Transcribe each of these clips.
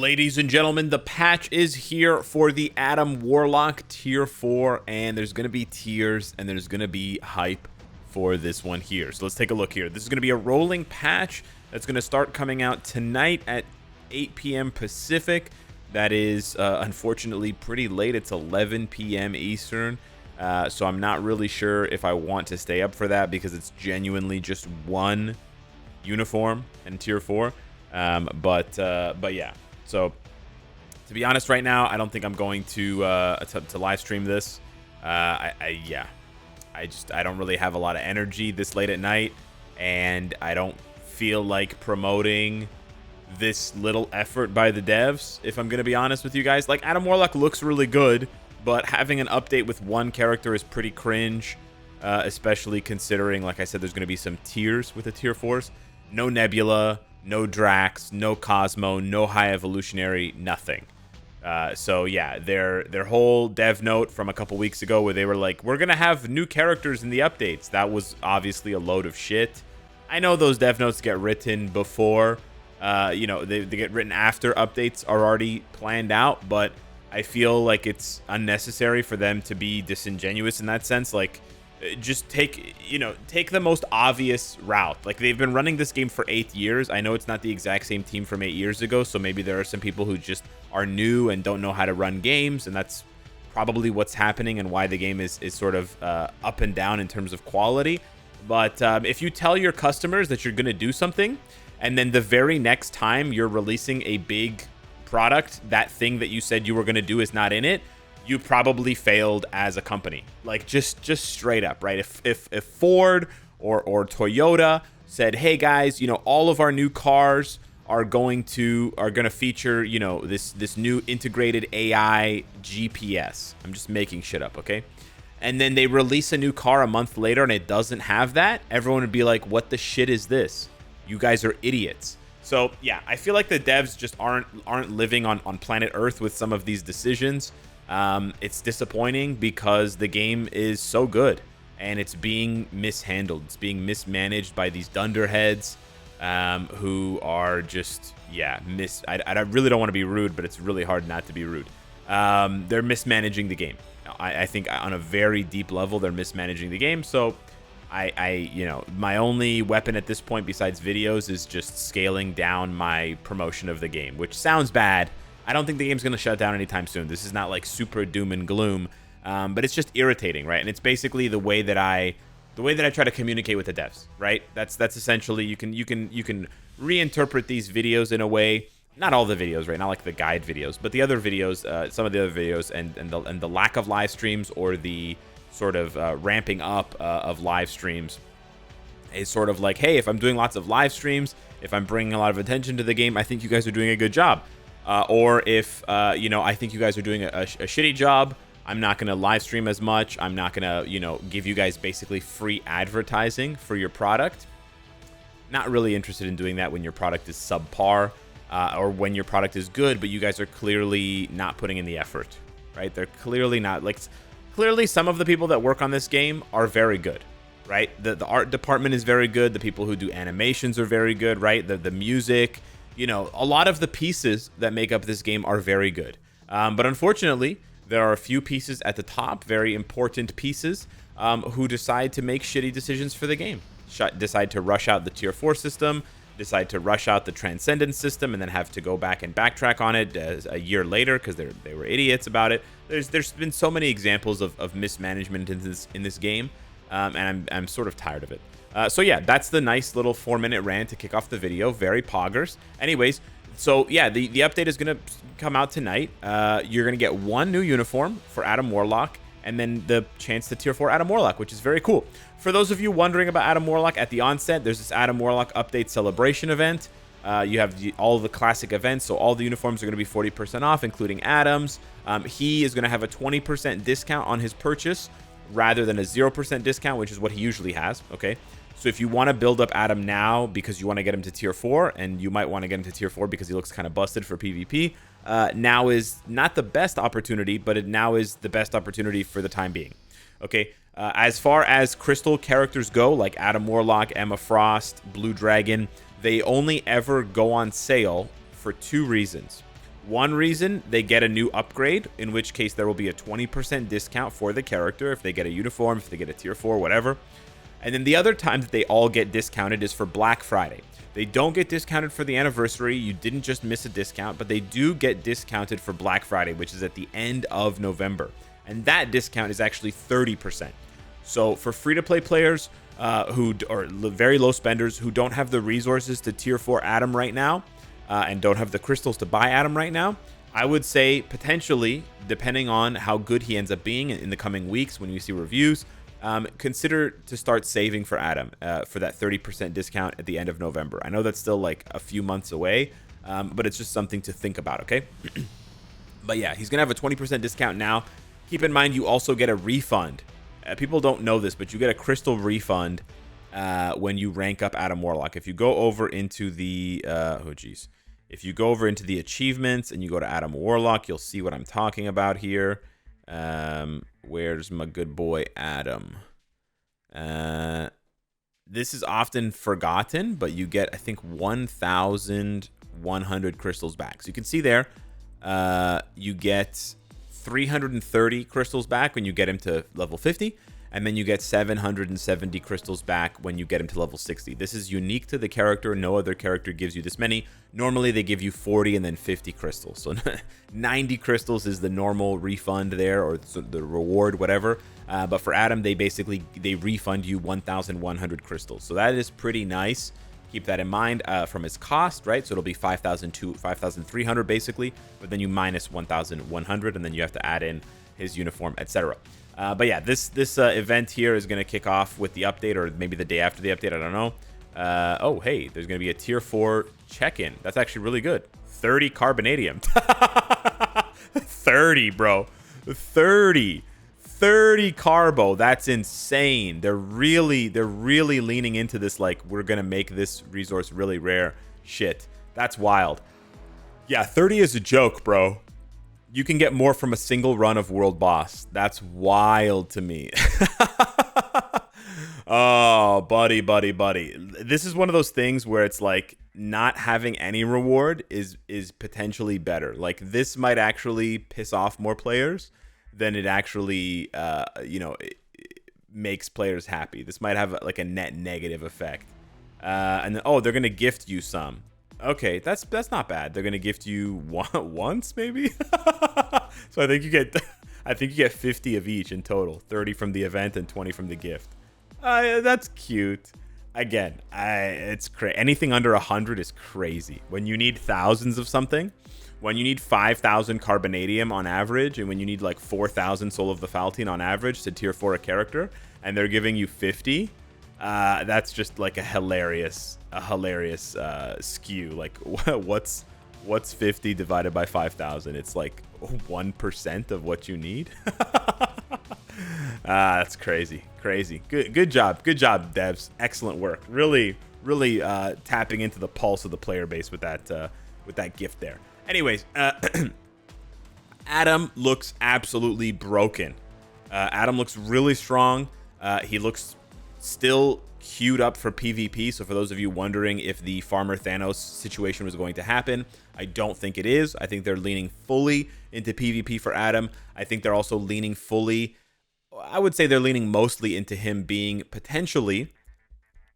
Ladies and gentlemen, the patch is here for the Adam Warlock Tier 4, and there's going to be tiers, and there's going to be hype for this one here. So let's take a look here. This is going to be a rolling patch that's going to start coming out tonight at 8 p.m. Pacific. That is, unfortunately, pretty late. It's 11 p.m. Eastern, so I'm not really sure if I want to stay up for that because it's genuinely just one uniform in Tier 4. But yeah. So, to be honest, right now, I don't think I'm going to live stream this. I don't really have a lot of energy this late at night, and I don't feel like promoting this little effort by the devs, if I'm going to be honest with you guys. Like, Adam Warlock looks really good, but having an update with one character is pretty cringe, especially considering, like I said, there's going to be some tiers with the Tier 4s. No Nebula, no Drax, no Cosmo, no High Evolutionary, nothing. So yeah, their whole dev note from a couple weeks ago where they were like, we're gonna have new characters in the updates, that was obviously a load of shit. I know those dev notes get written before, they get written after updates are already planned out, but I feel like it's unnecessary for them to be disingenuous in that sense. Like, just take the most obvious route. Like, they've been running this game for 8 years. I know it's not the exact same team from 8 years ago, so maybe there are some people who just are new and don't know how to run games, and that's probably what's happening and why the game is sort of up and down in terms of quality. But if you tell your customers that you're going to do something, and then the very next time you're releasing a big product, that thing that you said you were going to do is not in it, you probably failed as a company. Like, just straight up, right? If Ford or Toyota said, hey guys, all of our new cars are going to feature, this new integrated AI GPS. I'm just making shit up, okay? And then they release a new car a month later and it doesn't have that, everyone would be like, what the shit is this? You guys are idiots. So yeah, I feel like the devs just aren't living on planet Earth with some of these decisions. It's disappointing because the game is so good and it's being mishandled. It's being mismanaged by these dunderheads who are just, I really don't want to be rude, but it's really hard not to be rude. They're mismanaging the game. I think on a very deep level, they're mismanaging the game. So my only weapon at this point besides videos is just scaling down my promotion of the game, which sounds bad. I don't think the game's going to shut down anytime soon. This is not like super doom and gloom, but it's just irritating, right? And it's basically the way that I try to communicate with the devs, right? That's essentially, you can reinterpret these videos in a way, not all the videos, right? Not like the guide videos, but the other videos, some of the other videos, and the lack of live streams or the sort of ramping up of live streams is sort of like, hey, if I'm doing lots of live streams, if I'm bringing a lot of attention to the game, I think you guys are doing a good job. Or if, I think you guys are doing a shitty job, I'm not going to live stream as much. I'm not going to, give you guys basically free advertising for your product. Not really interested in doing that when your product is subpar, or when your product is good, but you guys are clearly not putting in the effort, right? They're clearly not, like, clearly some of the people that work on this game are very good, right? The art department is very good. The people who do animations are very good, right? The music, a lot of the pieces that make up this game are very good. But unfortunately, there are a few pieces at the top, very important pieces, who decide to make shitty decisions for the game. Decide to rush out the Tier 4 system, decide to rush out the Transcendence system, and then have to go back and backtrack on it a year later because they were idiots about it. There's been so many examples of mismanagement in this game, and I'm sort of tired of it. So yeah, that's the nice little 4-minute rant to kick off the video. Very poggers. Anyways, so yeah, the update is going to come out tonight. You're going to get one new uniform for Adam Warlock, and then the chance to Tier 4 Adam Warlock, which is very cool. For those of you wondering about Adam Warlock, at the onset, there's this Adam Warlock update celebration event. You have all the classic events, so all the uniforms are going to be 40% off, including Adam's. He is going to have a 20% discount on his purchase rather than a 0% discount, which is what he usually has, okay? So if you want to build up Adam now because you want to get him to Tier 4, and you might want to get him to Tier 4 because he looks kind of busted for PvP, now is not the best opportunity, but it now is the best opportunity for the time being. Okay, as far as crystal characters go, like Adam Warlock, Emma Frost, Blue Dragon, they only ever go on sale for 2 reasons. One reason, they get a new upgrade, in which case there will be a 20% discount for the character if they get a uniform, if they get a tier 4, whatever. And then the other time that they all get discounted is for Black Friday. They don't get discounted for the anniversary. You didn't just miss a discount, but they do get discounted for Black Friday, which is at the end of November. And that discount is actually 30%. So for free-to-play players who are very low spenders who don't have the resources to tier 4 Adam right now, and don't have the crystals to buy Adam right now, I would say potentially, depending on how good he ends up being in the coming weeks when you see reviews, consider to start saving for Adam for that 30% discount at the end of November. I know that's still like a few months away, but it's just something to think about, okay? But yeah, he's going to have a 20% discount now. Keep in mind, you also get a refund. People don't know this, but you get a crystal refund when you rank up Adam Warlock. If you go over into the if you go over into the achievements and you go to Adam Warlock, you'll see what I'm talking about here. Where's my good boy Adam? This is often forgotten, but you get, I think, 1,100 crystals back. So you can see there, you get 330 crystals back when you get him to level 50. And then you get 770 crystals back when you get him to level 60. This is unique to the character. No other character gives you this many. Normally, they give you 40 and then 50 crystals. So 90 crystals is the normal refund there, or the reward, whatever. But for Adam, they refund you 1,100 crystals. So that is pretty nice. Keep that in mind from his cost, right? So it'll be 5,300 basically. But then you minus 1,100, and then you have to add in his uniform, etc. But yeah, this event here is going to kick off with the update, or maybe the day after the update. I don't know. Oh, hey, there's going to be a tier 4 check-in. That's actually really good. 30 carbonadium. 30, bro. 30 carbo. That's insane. They're really leaning into this, like, we're going to make this resource really rare shit. That's wild. Yeah, 30 is a joke, bro. You can get more from a single run of World Boss. That's wild to me. Oh, buddy. This is one of those things where it's like not having any reward is potentially better. Like, this might actually piss off more players than it actually, it makes players happy. This might have like a net negative effect. And then, oh, they're going to gift you some. Okay, that's not bad. They're gonna gift you once, maybe. So I think you get 50 of each in total. 30 from the event and 20 from the gift. That's cute. Again, it's crazy. Anything under 100 is crazy. When you need thousands of something, when you need 5,000 carbonadium on average, and when you need like 4,000 Soul of the Faltine on average to tier 4 a character, and they're giving you 50. That's just like a hilarious skew. Like, what's 50 divided by 5,000? It's like 1% of what you need. That's crazy. Good job, devs. Excellent work. Really tapping into the pulse of the player base with that gift there. Anyways, Adam looks absolutely broken. Adam looks really strong. He looks still queued up for PvP. So for those of you wondering if the Farmer Thanos situation was going to happen, I don't think it is. I think they're leaning fully into PvP for Adam. I think they're also leaning fully, I would say they're leaning mostly into him being potentially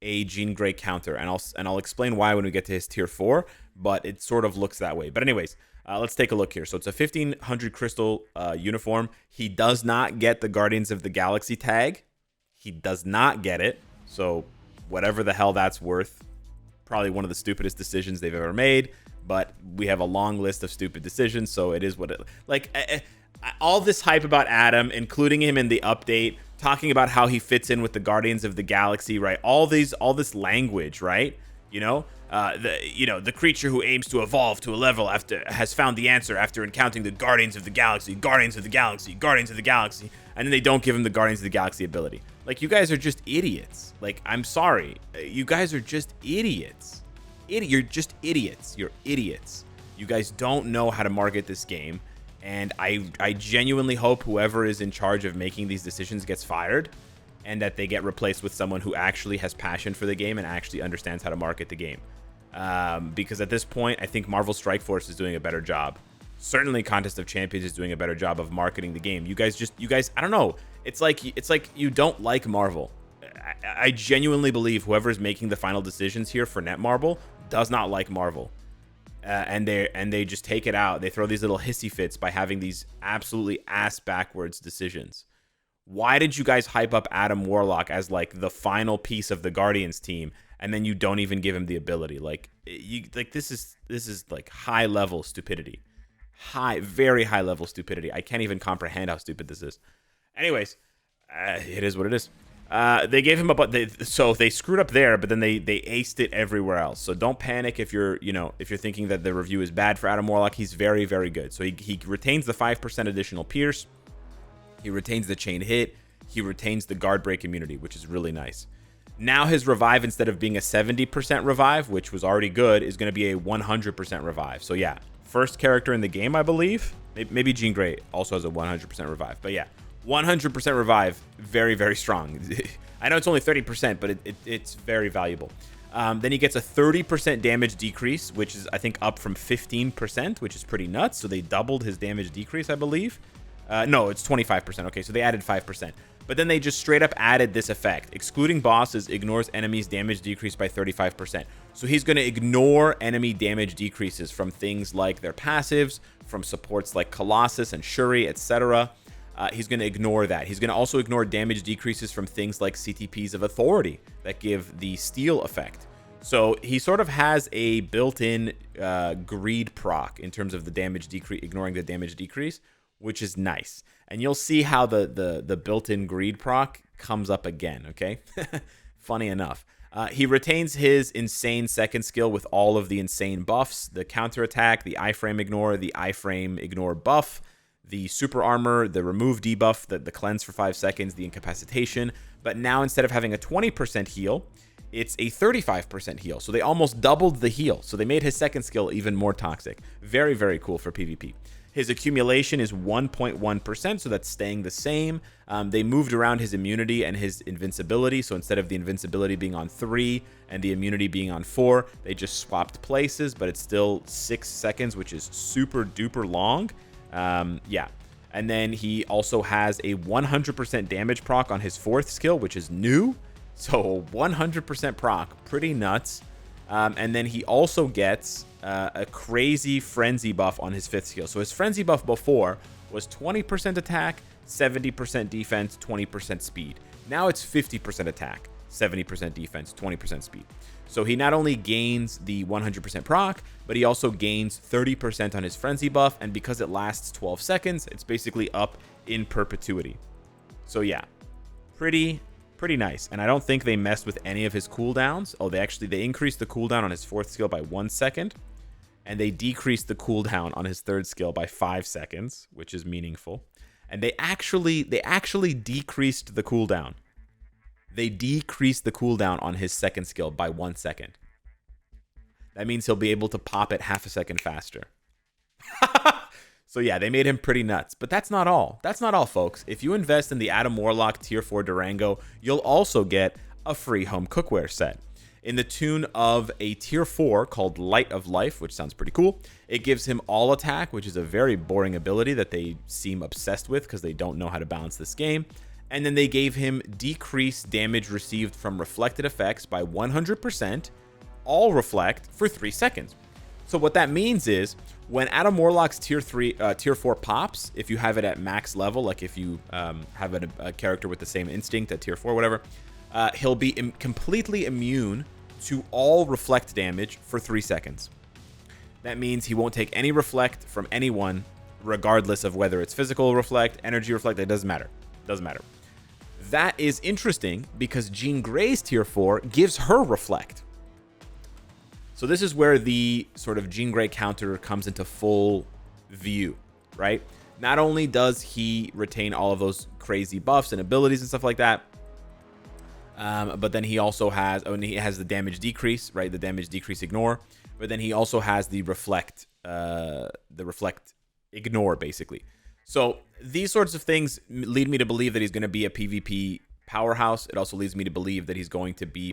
a Jean Grey counter. And I'll explain why when we get to his tier 4, but it sort of looks that way. But anyways, let's take a look here. So it's a 1,500 crystal uniform. He does not get the Guardians of the Galaxy tag. He does not get it. So whatever the hell that's worth, probably one of the stupidest decisions they've ever made. But we have a long list of stupid decisions, so it is what it... Like, all this hype about Adam, including him in the update, talking about how he fits in with the Guardians of the Galaxy, right? All this language, right? The creature who aims to evolve to a level has found the answer after encountering the Guardians of the Galaxy, Guardians of the Galaxy, Guardians of the Galaxy, and then they don't give him the Guardians of the Galaxy ability. Like, you guys are just idiots. Like, I'm sorry. You guys are just idiots. You're just idiots. You're idiots. You guys don't know how to market this game. And I genuinely hope whoever is in charge of making these decisions gets fired, and that they get replaced with someone who actually has passion for the game and actually understands how to market the game. Because at this point, I think Marvel Strike Force is doing a better job. Certainly Contest of Champions is doing a better job of marketing the game. You guys, I don't know. It's like you don't like Marvel. I genuinely believe whoever's making the final decisions here for Netmarble does not like Marvel. And they just take it out. They throw these little hissy fits by having these absolutely ass backwards decisions. Why did you guys hype up Adam Warlock as like the final piece of the Guardians team, and then you don't even give him the ability? This is like high level stupidity, very high level stupidity. I can't even comprehend how stupid this is. Anyways, it is what it is. They gave him so they screwed up there, but then they aced it everywhere else. So don't panic if you're thinking that the review is bad for Adam Warlock. He's very, very good. So he retains the 5% additional pierce. He retains the chain hit. He retains the guard break immunity, which is really nice. Now his revive, instead of being a 70% revive, which was already good, is going to be a 100% revive. So yeah, first character in the game, I believe. Maybe Jean Grey also has a 100% revive. But yeah, 100% revive, very, very strong. I know it's only 30%, but it's very valuable. Then he gets a 30% damage decrease, which is, I think, up from 15%, which is pretty nuts. So they doubled his damage decrease, I believe. No, it's 25%. Okay, so they added 5%. But then they just straight up added this effect. Excluding bosses ignores enemies' damage decrease by 35%. So he's going to ignore enemy damage decreases from things like their passives, from supports like Colossus and Shuri, etc. He's going to ignore that. He's going to also ignore damage decreases from things like CTPs of Authority that give the steal effect. So he sort of has a built-in greed proc in terms of the damage decrease, ignoring the damage decrease, which is nice. And you'll see how the built-in greed proc comes up again, okay? Funny enough. He retains his insane second skill with all of the insane buffs, the counterattack, the iframe ignore, the iframe ignore buff, the super armor, the remove debuff, the cleanse for 5 seconds, the incapacitation. But now instead of having a 20% heal, it's a 35% heal. So they almost doubled the heal. So they made his second skill even more toxic. Very, very cool for PvP. His accumulation is 1.1%, so that's staying the same. They moved around his immunity and his invincibility, so instead of the invincibility being on 3 and the immunity being on 4, they just swapped places, but it's still 6 seconds, which is super duper long. Yeah. And then he also has a 100% damage proc on his 4th skill, which is new. So 100% proc, pretty nuts. And then he also gets a crazy frenzy buff on his 5th skill. So his frenzy buff before was 20% attack, 70% defense, 20% speed. Now it's 50% attack, 70% defense, 20% speed. So he not only gains the 100% proc, but he also gains 30% on his frenzy buff. And because it lasts 12 seconds, it's basically up in perpetuity. So yeah, pretty nice. And I don't think they messed with any of his cooldowns. Oh, they increased the cooldown on his 4th skill by 1 second. And they decreased the cooldown on his 3rd skill by 5 seconds, which is meaningful. And they actually decreased the cooldown. They decreased the cooldown on his 2nd skill by 1 second. That means he'll be able to pop it half a second faster. So yeah, they made him pretty nuts. But that's not all. That's not all, folks. If you invest in the Adam Warlock Tier 4 Durango, you'll also get a free home cookware set. In the tune of a Tier 4 called Light of Life, which sounds pretty cool. It gives him all attack, which is a very boring ability that they seem obsessed with because they don't know how to balance this game. And then they gave him decreased damage received from reflected effects by 100%, all reflect for 3 seconds. So what that means is when Adam Warlock's Tier 4 pops, if you have it at max level, like if you have a character with the same instinct at Tier 4, whatever, he'll be completely immune to all reflect damage for 3 seconds. That means he won't take any reflect from anyone, regardless of whether it's physical reflect, energy reflect, it doesn't matter. Doesn't matter. That is interesting because Jean Grey's Tier 4 gives her reflect. So this is where the sort of Jean Grey counter comes into full view, right? Not only does he retain all of those crazy buffs and abilities and stuff like that, but then he also has, he has the damage decrease, right? The damage decrease ignore, but then he also has the reflect ignore, basically. So these sorts of things lead me to believe that he's going to be a PvP powerhouse. It also leads me to believe that he's going to be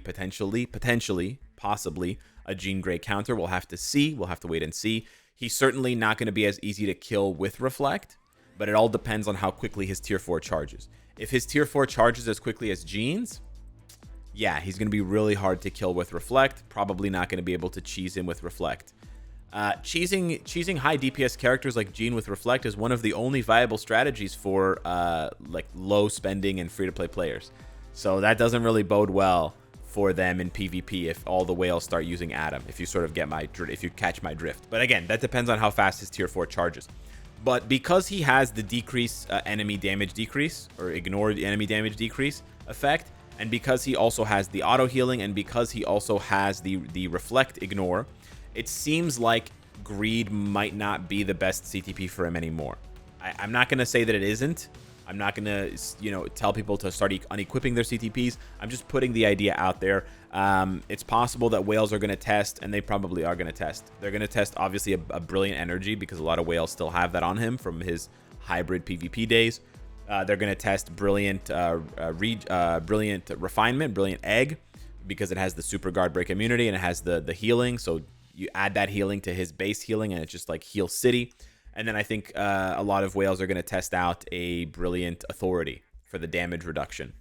possibly a Jean Grey counter. We'll have to see. We'll have to wait and see. He's certainly not going to be as easy to kill with Reflect, but it all depends on how quickly his tier 4 charges. If his tier 4 charges as quickly as Jean's, yeah, he's going to be really hard to kill with Reflect. Probably not going to be able to cheese him with Reflect. Cheesing high DPS characters like Jean with Reflect is one of the only viable strategies for like low spending and free-to-play players. So that doesn't really bode well for them in PvP if all the whales start using Adam, if you sort of get if you catch my drift. But again, that depends on how fast his tier 4 charges. But because he has the decrease enemy damage decrease, or ignore the enemy damage decrease effect, and because he also has the auto healing, and because he also has the reflect ignore, it seems like Greed might not be the best CTP for him anymore. I'm not going to say that it isn't. I'm not going to, tell people to start unequipping their CTPs. I'm just putting the idea out there. It's possible that whales are going to test, and they probably are going to test. They're going to test, obviously, a brilliant energy, because a lot of whales still have that on him from his hybrid PvP days. They're going to test brilliant refinement, brilliant egg, because it has the super guard break immunity and it has the healing. So you add that healing to his base healing, and it's just like heal city. And then I think a lot of whales are going to test out a brilliant authority for the damage reduction.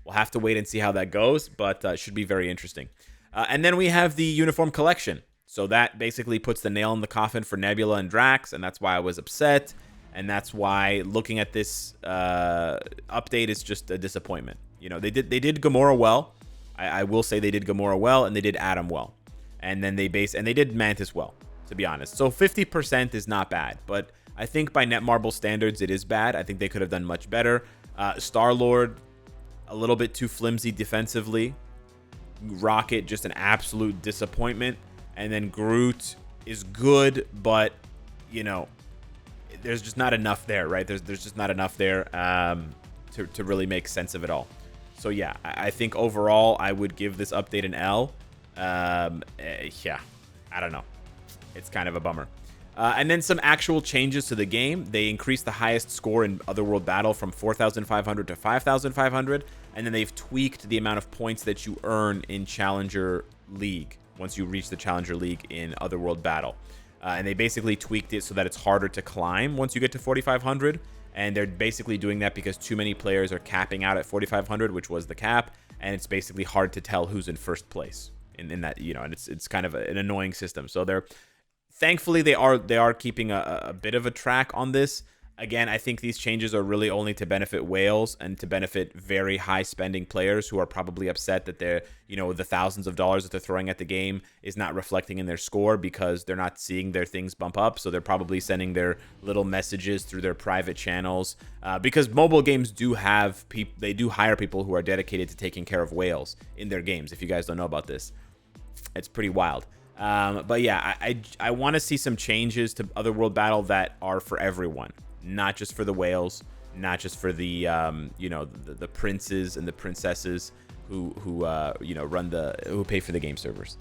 We'll have to wait and see how that goes, but it should be very interesting. And then we have the uniform collection. So that basically puts the nail in the coffin for Nebula and Drax, and that's why I was upset. And that's why looking at this update is just a disappointment. They did Gamora well. I will say they did Gamora well, and they did Adam well. And then they did Mantis well, to be honest. So 50% is not bad, but I think by Netmarble standards, it is bad. I think they could have done much better. Star-Lord, a little bit too flimsy defensively. Rocket, just an absolute disappointment. And then Groot is good, but, there's just not enough there, right? There's just not enough there to really make sense of it all. So, yeah, I think overall, I would give this update an L. Yeah, I don't know. It's kind of a bummer. And then some actual changes to the game. They increased the highest score in Otherworld Battle from 4,500 to 5,500. And then they've tweaked the amount of points that you earn in Challenger League once you reach the Challenger League in Otherworld Battle. And they basically tweaked it so that it's harder to climb once you get to 4,500. And they're basically doing that because too many players are capping out at 4,500, which was the cap. And it's basically hard to tell who's in first place in that, and it's kind of an annoying system. So thankfully they are keeping a bit of a track on this. Again, I think these changes are really only to benefit whales and to benefit very high spending players who are probably upset that they're, the thousands of dollars that they're throwing at the game is not reflecting in their score because they're not seeing their things bump up. So they're probably sending their little messages through their private channels because mobile games do have they do hire people who are dedicated to taking care of whales in their games. If you guys don't know about this, it's pretty wild. But yeah, I want to see some changes to Otherworld Battle that are for everyone. Not just for the whales, not just for the the princes and the princesses who pay for the game servers.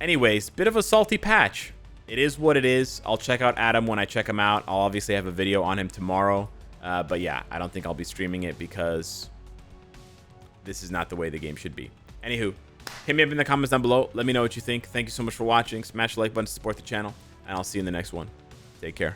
Anyways, bit of a salty patch. It is what it is. I'll check out Adam when I check him out. I'll obviously have a video on him tomorrow. But yeah, I don't think I'll be streaming it because this is not the way the game should be. Anywho, hit me up in the comments down below. Let me know what you think. Thank you so much for watching. Smash the like button to support the channel, and I'll see you in the next one. Take care.